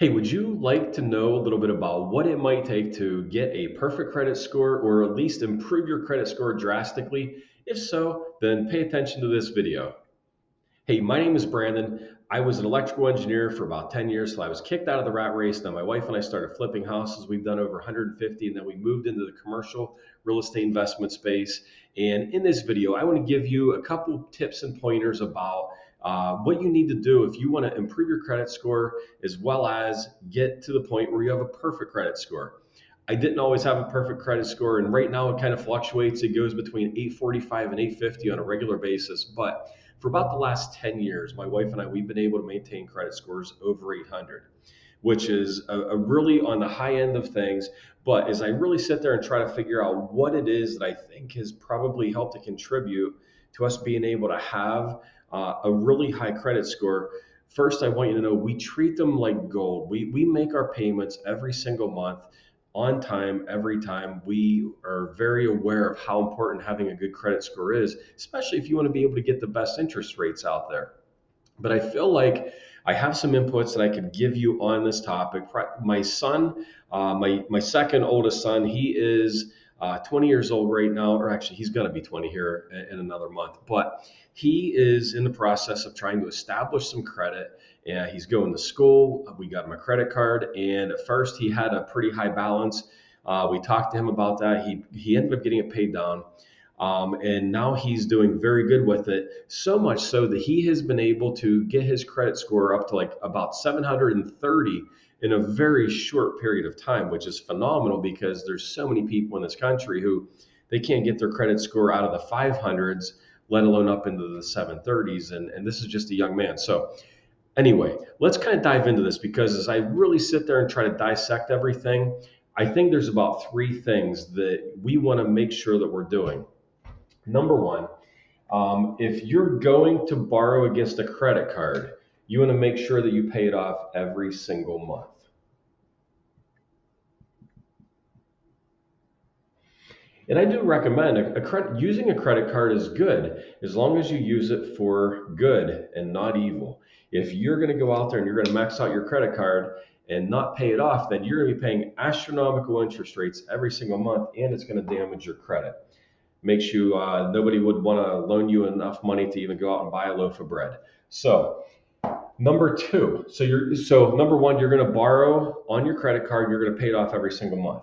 Hey, would you like to know a little bit about what it might take to get a perfect credit score or at least improve your credit score drastically? If so, then pay attention to this video. Hey, my name is Brandon. I was an electrical engineer for about 10 years till I was kicked out of the rat race. Now, my wife and I started flipping houses. We've done over 150, and then we moved into the commercial real estate investment space. And in this video, I want to give you a couple tips and pointers about what you need to do if you want to improve your credit score as well as get to the point where you have a perfect credit score. I didn't always have a perfect credit score, and right now it kind of fluctuates. It goes between 845 and 850 on a regular basis. But for about the last 10 years, my wife and I, we've been able to maintain credit scores over 800, which is a really on the high end of things. But as I really sit there and try to figure out what it is that I think has probably helped to contribute to us being able to have a really high credit score, first I want you to know we treat them like gold. We make our payments every single month on time every time. We are very aware of how important having a good credit score is, especially if you want to be able to get the best interest rates out there. But I feel like I have some inputs that I could give you on this topic. My son, my second oldest son, he is 20 years old right now, or actually he's going to be 20 here in another month. But he is in the process of trying to establish some credit. And he's going to school. We got him a credit card, and at first he had a pretty high balance. We talked to him about that. He ended up getting it paid down. And now he's doing very good with it, so much so that he has been able to get his credit score up to like about 730 in a very short period of time, which is phenomenal because there's so many people in this country who they can't get their credit score out of the 500s, let alone up into the 730s. And this is just a young man. So anyway, let's kind of dive into this because as I really sit there and try to dissect everything, I think there's about three things that we want to make sure that we're doing. Number one, if you're going to borrow against a credit card, you want to make sure that you pay it off every single month. And I do recommend using a credit card is good as long as you use it for good and not evil. If you're going to go out there and you're going to max out your credit card and not pay it off, then you're going to be paying astronomical interest rates every single month, and it's going to damage your credit. Makes you nobody would want to loan you enough money to even go out and buy a loaf of bread. So number two, so number one, you're going to borrow on your credit card. You're going to pay it off every single month.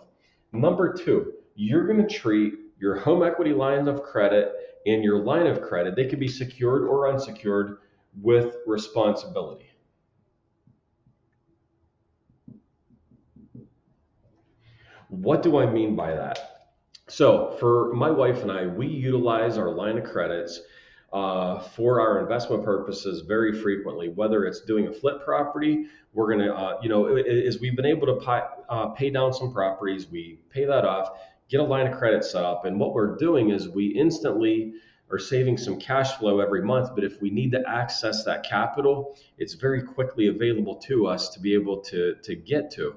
Number two, you're going to treat your home equity line of credit and your line of credit. They can be secured or unsecured with responsibility. What do I mean by that? So for my wife and I, we utilize our line of credits for our investment purposes very frequently. Whether it's doing a flip property, we're gonna, as we've been able to pay down some properties, we pay that off, get a line of credit set up, and what we're doing is we instantly are saving some cash flow every month. But if we need to access that capital, it's very quickly available to us to be able to get to.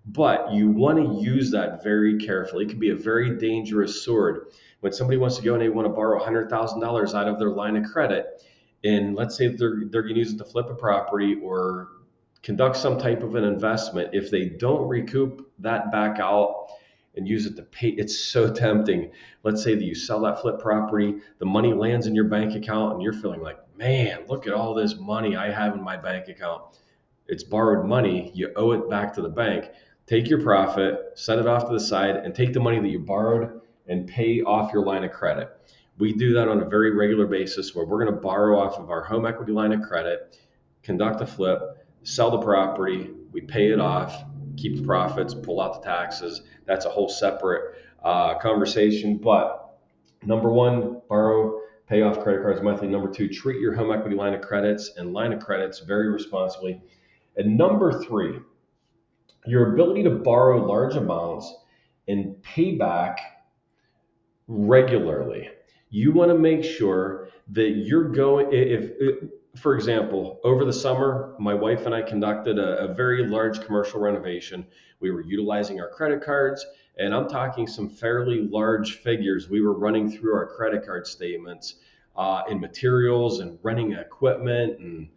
But you want to use that very carefully. It can be a very dangerous sword. When somebody wants to go and they want to borrow $100,000 out of their line of credit, and let's say they're going to use it to flip a property or conduct some type of an investment, if they don't recoup that back out and use it to pay, it's so tempting. Let's say that you sell that flip property, the money lands in your bank account, and you're feeling like, man, look at all this money I have in my bank account. It's borrowed money. You owe it back to the bank. Take your profit, set it off to the side, and take the money that you borrowed and pay off your line of credit. We do that on a very regular basis where we're going to borrow off of our home equity line of credit, conduct a flip, sell the property, we pay it off, keep the profits, pull out the taxes. That's a whole separate conversation. But number one, borrow, pay off credit cards monthly. Number two, treat your home equity line of credits and line of credits very responsibly. And number three, your ability to borrow large amounts and pay back regularly. You want to make sure that you're going, for example, over the summer, my wife and I conducted a very large commercial renovation. We were utilizing our credit cards, and I'm talking some fairly large figures. We were running through our credit card statements in materials and renting equipment and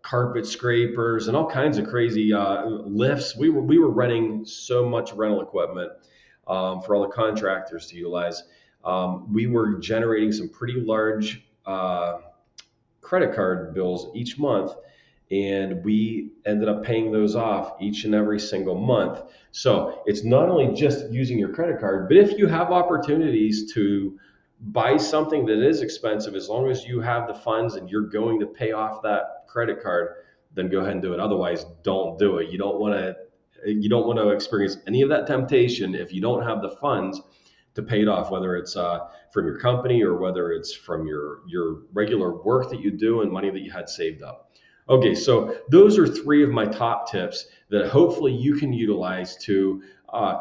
carpet scrapers and all kinds of crazy lifts. We were renting so much rental equipment for all the contractors to utilize. We were generating some pretty large credit card bills each month, and we ended up paying those off each and every single month. So it's not only just using your credit card, but if you have opportunities to buy something that is expensive, as long as you have the funds and you're going to pay off that credit card, then go ahead and do it. Otherwise, don't do it. You don't want to experience any of that temptation if you don't have the funds to pay it off, whether it's from your company or whether it's from your regular work that you do and money that you had saved up. Okay, so those are three of my top tips that hopefully you can utilize to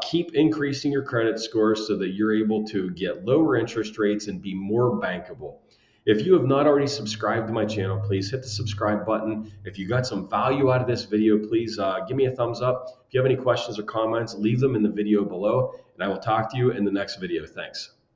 keep increasing your credit score so that you're able to get lower interest rates and be more bankable. If you have not already subscribed to my channel, please hit the subscribe button. If you got some value out of this video, please give me a thumbs up. If you have any questions or comments, leave them in the video below, and I will talk to you in the next video. Thanks.